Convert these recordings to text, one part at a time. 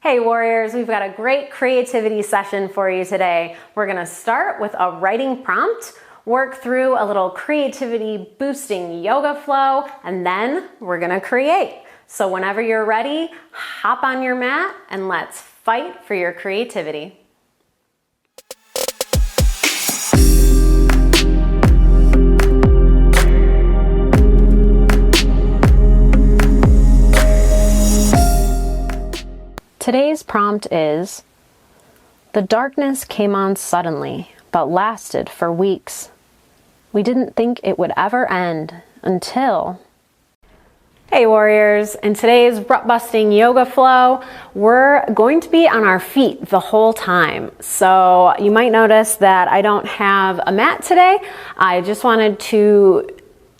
Hey warriors, we've got a great creativity session for you today. We're gonna start with a writing prompt, work through a little creativity boosting yoga flow, and then we're gonna create. So whenever you're ready, hop on your mat and let's fight for your creativity. Today's prompt is, the darkness came on suddenly, but lasted for weeks. We didn't think it would ever end until... Hey warriors, in today's rut busting yoga flow, we're going to be on our feet the whole time. So you might notice that I don't have a mat today. I just wanted to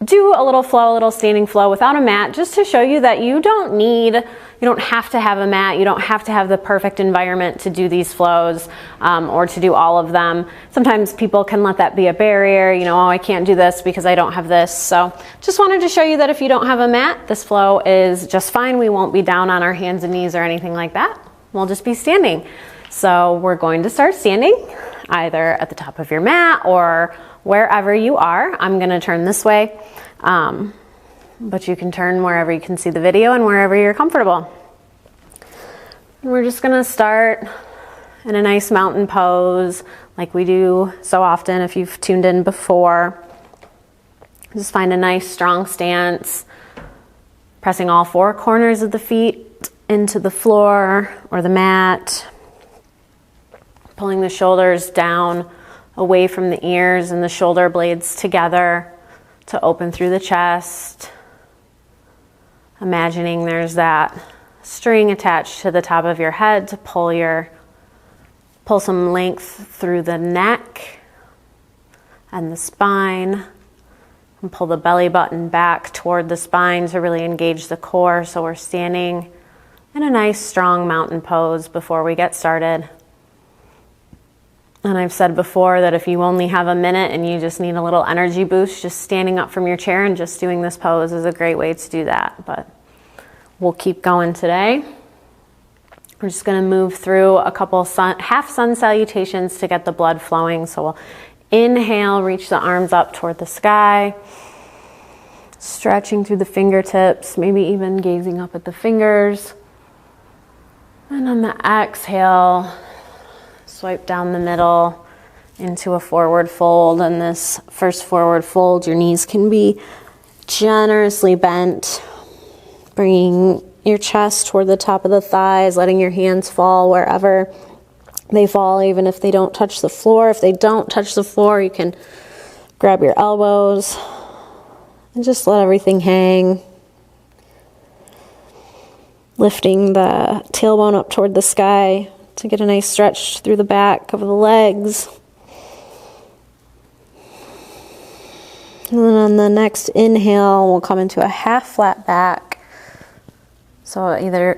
do a little flow, a little standing flow without a mat, just to show you that you don't have to have a mat, you don't have to have the perfect environment to do these flows or to do all of them. Sometimes people can let that be a barrier, oh, I can't do this because I don't have this. So just wanted to show you that if you don't have a mat, this flow is just fine. We won't be down on our hands and knees or anything like that. We'll just be standing. So we're going to start standing either at the top of your mat or wherever you are. I'm gonna turn this way, but you can turn wherever you can see the video and wherever you're comfortable. We're just gonna start in a nice mountain pose like we do so often if you've tuned in before. Just find a nice strong stance, pressing all four corners of the feet into the floor or the mat, pulling the shoulders down away from the ears and the shoulder blades together to open through the chest. Imagining there's that string attached to the top of your head to pull some length through the neck and the spine, and pull the belly button back toward the spine to really engage the core. So we're standing in a nice strong mountain pose before we get started. And I've said before that if you only have a minute and you just need a little energy boost, just standing up from your chair and just doing this pose is a great way to do that. But we'll keep going today. We're just going to move through a couple half sun salutations to get the blood flowing. So we'll inhale, reach the arms up toward the sky, stretching through the fingertips, maybe even gazing up at the fingers. And on the exhale, swipe down the middle into a forward fold. And this first forward fold, your knees can be generously bent, bringing your chest toward the top of the thighs, letting your hands fall wherever they fall, even if they don't touch the floor. If they don't touch the floor, you can grab your elbows and just let everything hang. Lifting the tailbone up toward the sky to get a nice stretch through the back of the legs. And then on the next inhale, we'll come into a half flat back. So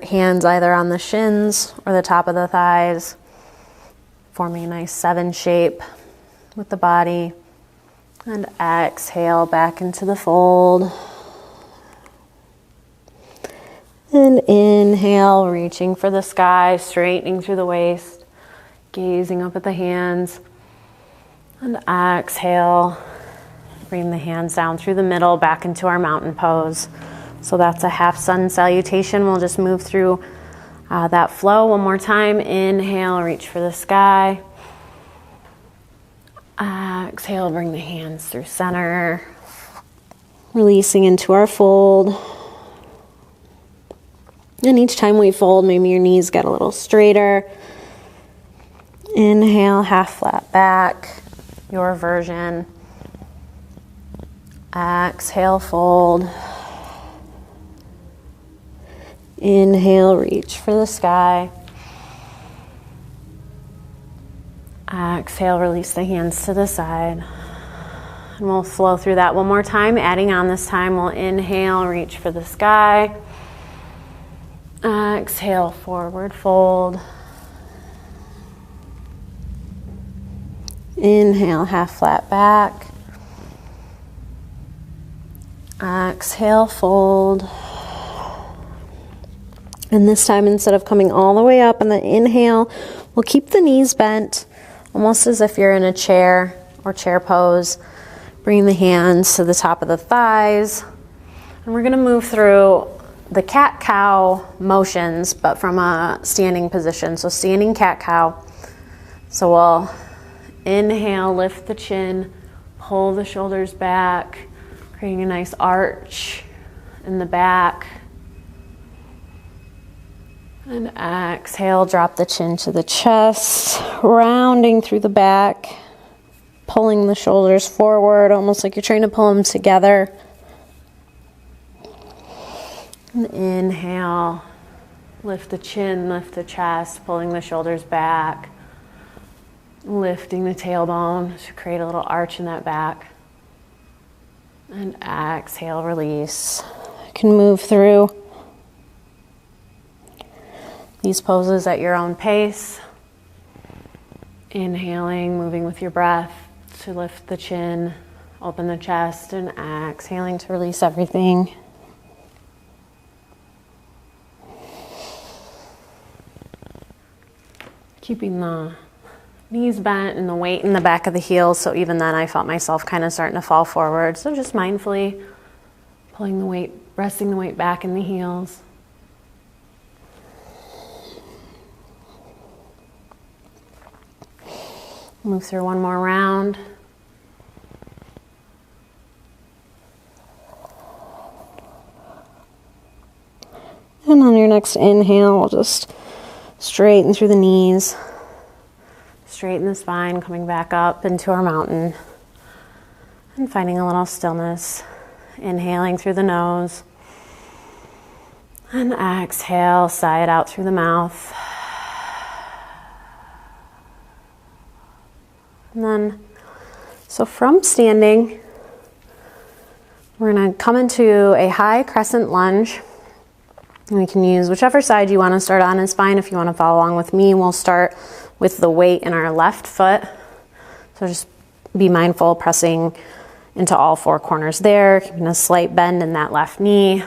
hands either on the shins or the top of the thighs, forming a nice 7 shape with the body. And exhale back into the fold. And inhale, reaching for the sky, straightening through the waist, gazing up at the hands. And exhale, bring the hands down through the middle, back into our mountain pose. So that's a half sun salutation. We'll just move through that flow one more time. Inhale, reach for the sky. Exhale, bring the hands through center, releasing into our fold. And each time we fold, maybe your knees get a little straighter. Inhale, half flat back, your version. Exhale, fold. Inhale, reach for the sky. Exhale, release the hands to the side. And we'll flow through that one more time. Adding on this time, we'll inhale, reach for the sky. Exhale, forward fold. Inhale, half flat back. Exhale, fold. And this time, instead of coming all the way up on the inhale, we'll keep the knees bent, almost as if you're in a chair or chair pose. Bring the hands to the top of the thighs. And we're gonna move through the cat-cow motions, but from a standing position. So standing cat-cow. So we'll inhale, lift the chin, pull the shoulders back, creating a nice arch in the back. And exhale, drop the chin to the chest, rounding through the back, pulling the shoulders forward, almost like you're trying to pull them together. And inhale, lift the chin, lift the chest, pulling the shoulders back, lifting the tailbone to create a little arch in that back. And exhale, release. You can move through these poses at your own pace. Inhaling, moving with your breath to lift the chin, open the chest, and exhaling to release everything. Keeping the knees bent and the weight in the back of the heels, so even then I felt myself kind of starting to fall forward. So just mindfully pulling the weight, resting the weight back in the heels. Move through one more round. And on your next inhale, we'll just straighten through the knees, straighten the spine, coming back up into our mountain, and finding a little stillness. Inhaling through the nose, and exhale, sigh it out through the mouth. And then, so from standing, we're going to come into a high crescent lunge. And we can use whichever side you want to start on is fine. If you want to follow along with me, we'll start with the weight in our left foot. So just be mindful, pressing into all four corners there, keeping a slight bend in that left knee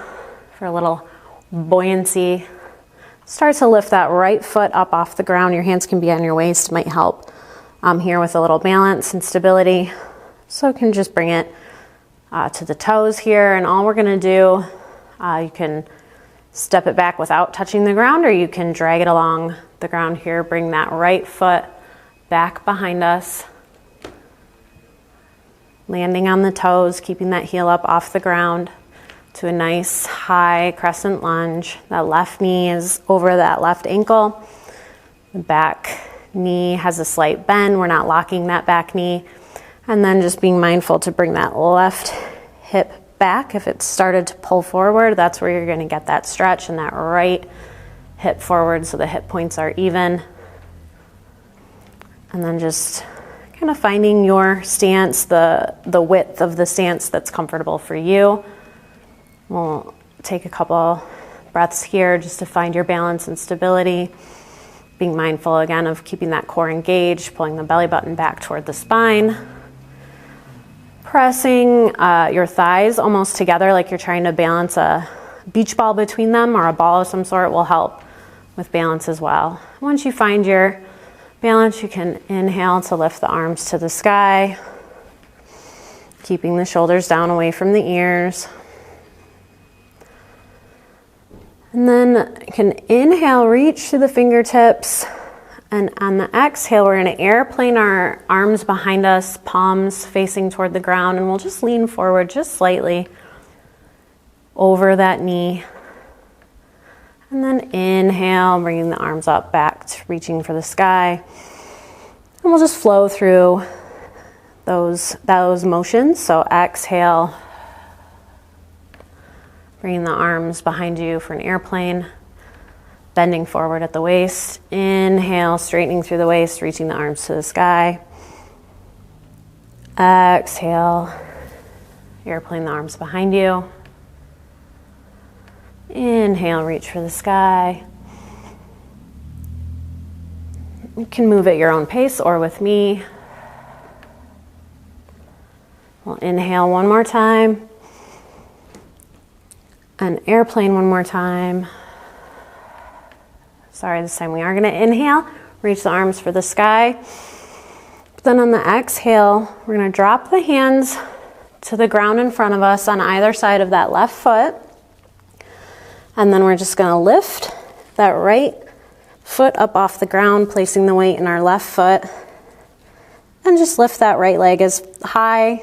for a little buoyancy. Start to lift that right foot up off the ground. Your hands can be on your waist, might help. Here with a little balance and stability. So you can just bring it to the toes here, and all we're gonna do, you can step it back without touching the ground, or you can drag it along the ground here. Bring that right foot back behind us, landing on the toes, keeping that heel up off the ground to a nice high crescent lunge. That left knee is over that left ankle. The back knee has a slight bend. We're not locking that back knee. And then just being mindful to bring that left hip back. If it started to pull forward, that's where you're going to get that stretch, and that right hip forward so the hip points are even. And then just kind of finding your stance, the width of the stance that's comfortable for you. We'll take a couple breaths here just to find your balance and stability. Being mindful again of keeping that core engaged, pulling the belly button back toward the spine. Pressing your thighs almost together like you're trying to balance a beach ball between them, or a ball of some sort will help with balance as well. Once you find your balance, you can inhale to lift the arms to the sky, keeping the shoulders down away from the ears. And then you can inhale, reach to the fingertips, and on the exhale, we're going to airplane our arms behind us, palms facing toward the ground, and we'll just lean forward just slightly over that knee. And then inhale, bringing the arms up, back to reaching for the sky. And we'll just flow through those motions. So exhale, bringing the arms behind you for an airplane, bending forward at the waist. Inhale, straightening through the waist, reaching the arms to the sky. Exhale, airplane the arms behind you. Inhale, reach for the sky. You can move at your own pace or with me. We'll inhale one more time. An airplane one more time. Sorry, this time we are gonna inhale, reach the arms for the sky. But then on the exhale, we're gonna drop the hands to the ground in front of us on either side of that left foot. And then we're just gonna lift that right foot up off the ground, placing the weight in our left foot. And just lift that right leg as high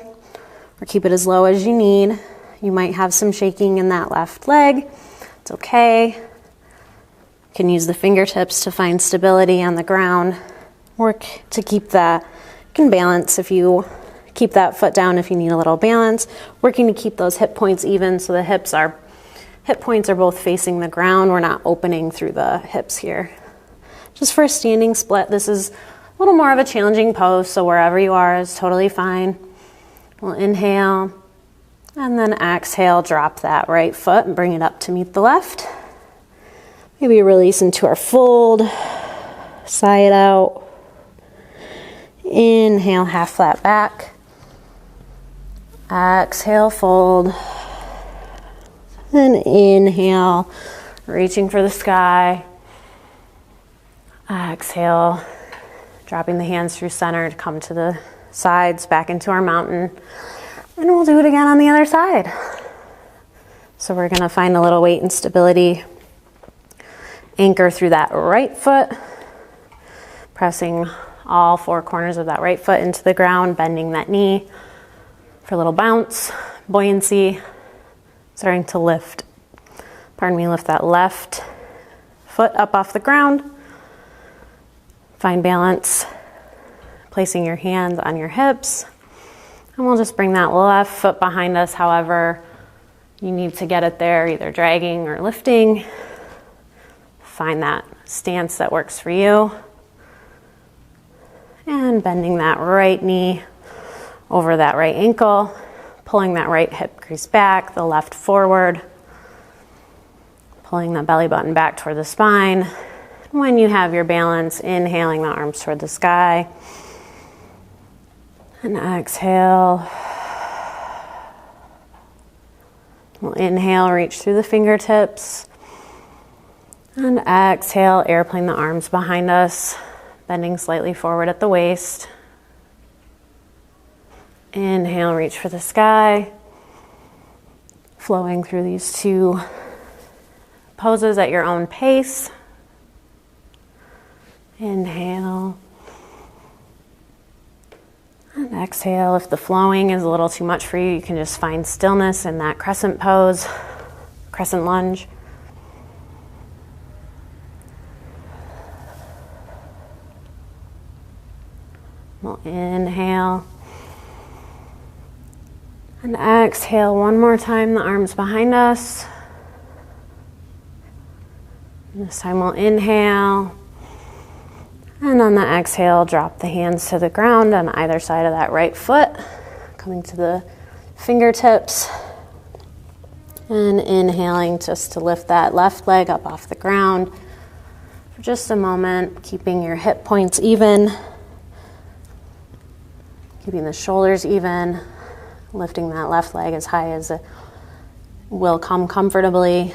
or keep it as low as you need. You might have some shaking in that left leg. It's okay. You can use the fingertips to find stability on the ground. Work to keep that. You can balance if you keep that foot down if you need a little balance. Working to keep those hip points even so the hip points are both facing the ground. We're not opening through the hips here. Just for a standing split, this is a little more of a challenging pose, so wherever you are is totally fine. We'll inhale and then exhale, drop that right foot and bring it up to meet the left. Maybe release into our fold, sigh it out. Inhale, half flat back. Exhale, fold. And inhale, reaching for the sky. Exhale, dropping the hands through center to come to the sides, back into our mountain. And we'll do it again on the other side. So we're gonna find a little weight and stability. Anchor through that right foot, pressing all four corners of that right foot into the ground, bending that knee for a little bounce, buoyancy, starting to lift. Lift that left foot up off the ground. Find balance, placing your hands on your hips. And we'll just bring that left foot behind us, however you need to get it there, either dragging or lifting. Find that stance that works for you. And bending that right knee over that right ankle, pulling that right hip crease back, the left forward, pulling the belly button back toward the spine. When you have your balance, inhaling the arms toward the sky. And exhale. We'll inhale, reach through the fingertips. And exhale, airplane the arms behind us, bending slightly forward at the waist. Inhale, reach for the sky. Flowing through these two poses at your own pace. Inhale. And exhale. If the flowing is a little too much for you, you can just find stillness in that crescent pose, crescent lunge. We'll inhale. And exhale one more time, the arms behind us. And this time we'll inhale. And on the exhale, drop the hands to the ground on either side of that right foot, coming to the fingertips. And inhaling just to lift that left leg up off the ground for just a moment, keeping your hip points even, keeping the shoulders even, lifting that left leg as high as it will come comfortably,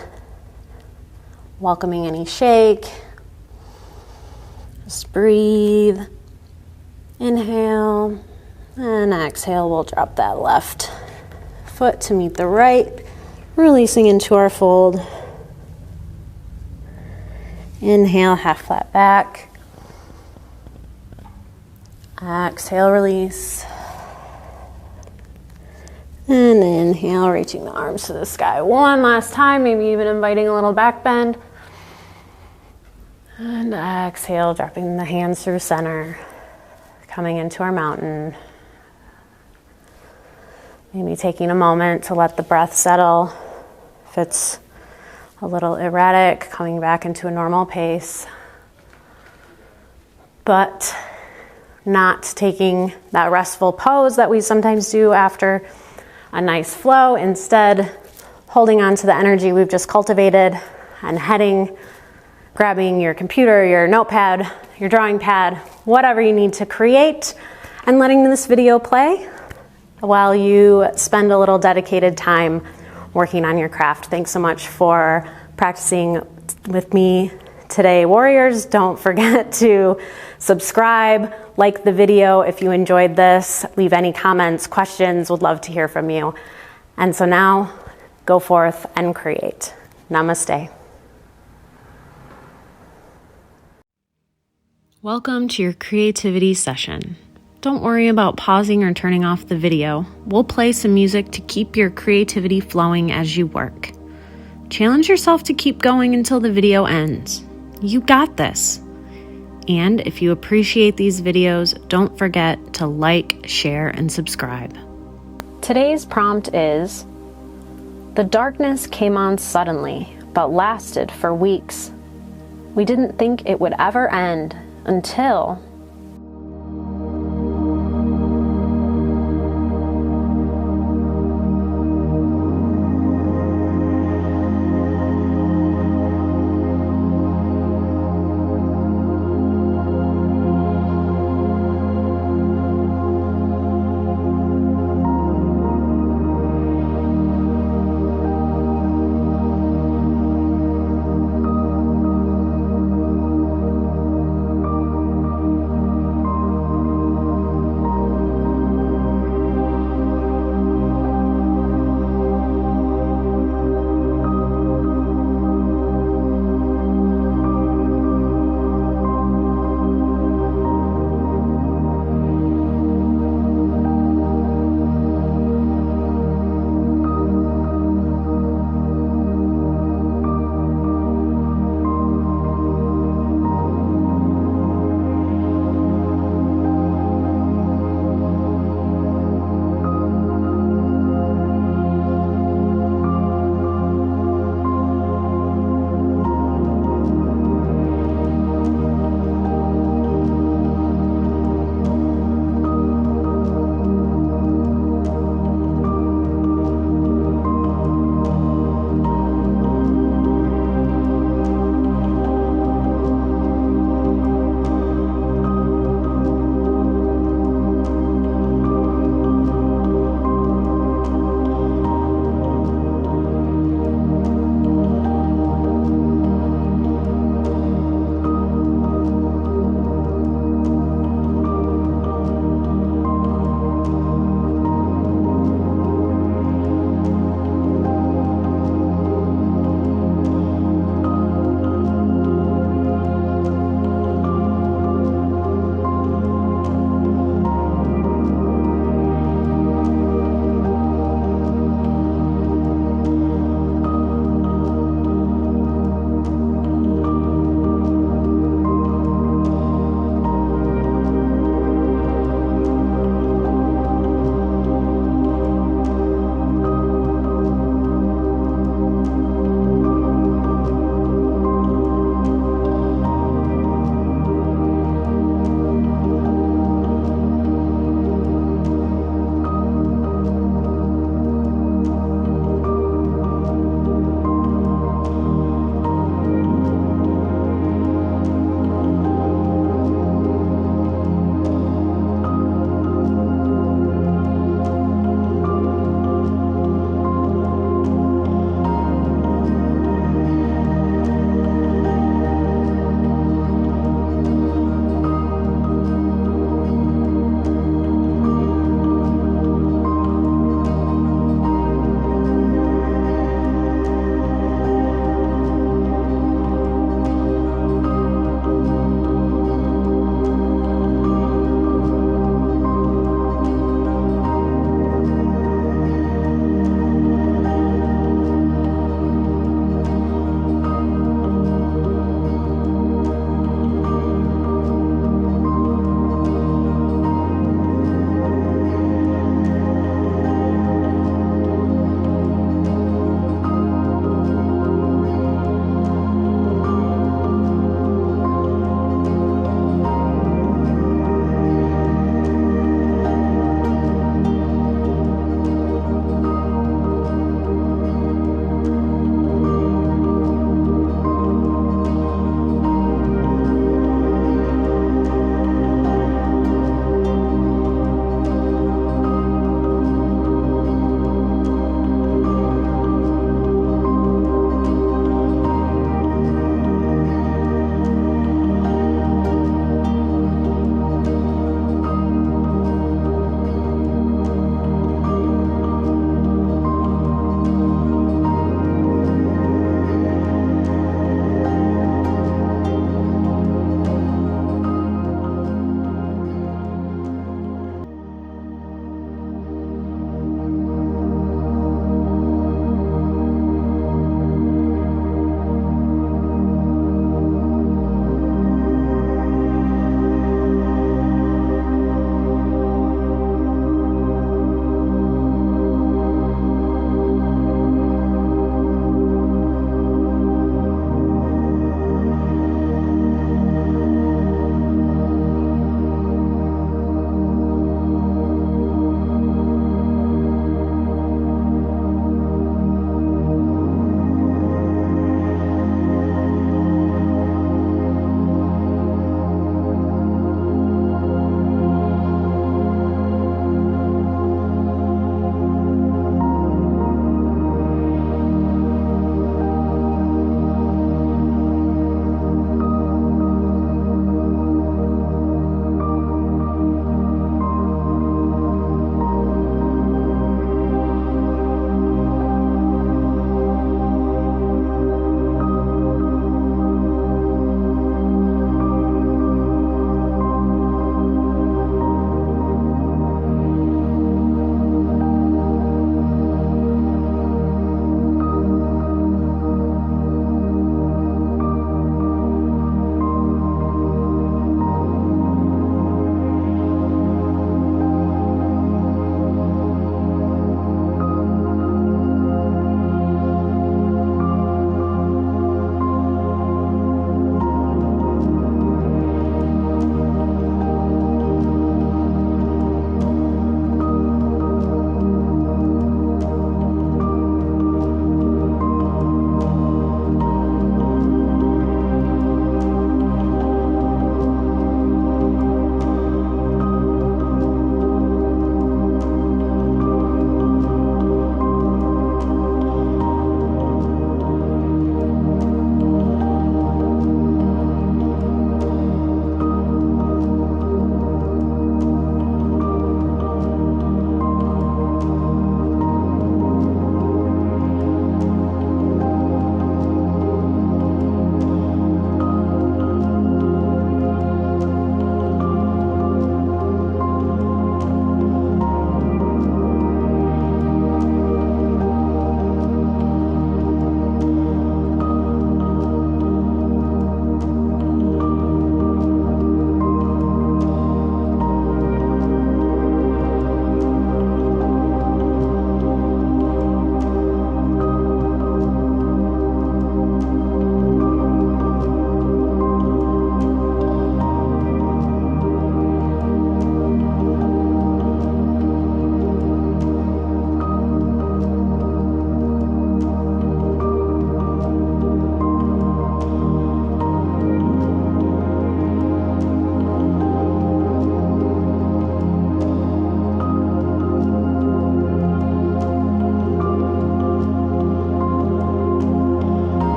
welcoming any shake. Just breathe, inhale, and exhale. We'll drop that left foot to meet the right, releasing into our fold. Inhale, half flat back. Exhale, release. And inhale, reaching the arms to the sky one last time, maybe even inviting a little back bend. And exhale, dropping the hands through center, coming into our mountain. Maybe taking a moment to let the breath settle. If it's a little erratic, coming back into a normal pace. But not taking that restful pose that we sometimes do after a nice flow. Instead, holding on to the energy we've just cultivated and heading, grabbing your computer, your notepad, your drawing pad, whatever you need to create, and letting this video play while you spend a little dedicated time working on your craft. Thanks so much for practicing with me today, warriors. Don't forget to subscribe, like the video if you enjoyed this, leave any comments, questions, would love to hear from you. And so now, go forth and create. Namaste. Welcome to your creativity session. Don't worry about pausing or turning off the video. We'll play some music to keep your creativity flowing as you work. Challenge yourself to keep going until the video ends. You got this. And if you appreciate these videos, don't forget to like, share, and subscribe. Today's prompt is, the darkness came on suddenly, but lasted for weeks. We didn't think it would ever end until...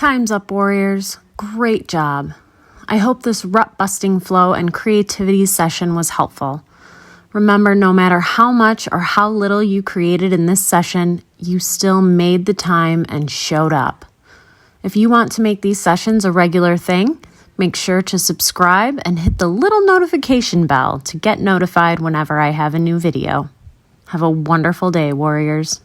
Time's up, warriors. Great job. I hope this rut-busting flow and creativity session was helpful. Remember, no matter how much or how little you created in this session, you still made the time and showed up. If you want to make these sessions a regular thing, make sure to subscribe and hit the little notification bell to get notified whenever I have a new video. Have a wonderful day, warriors.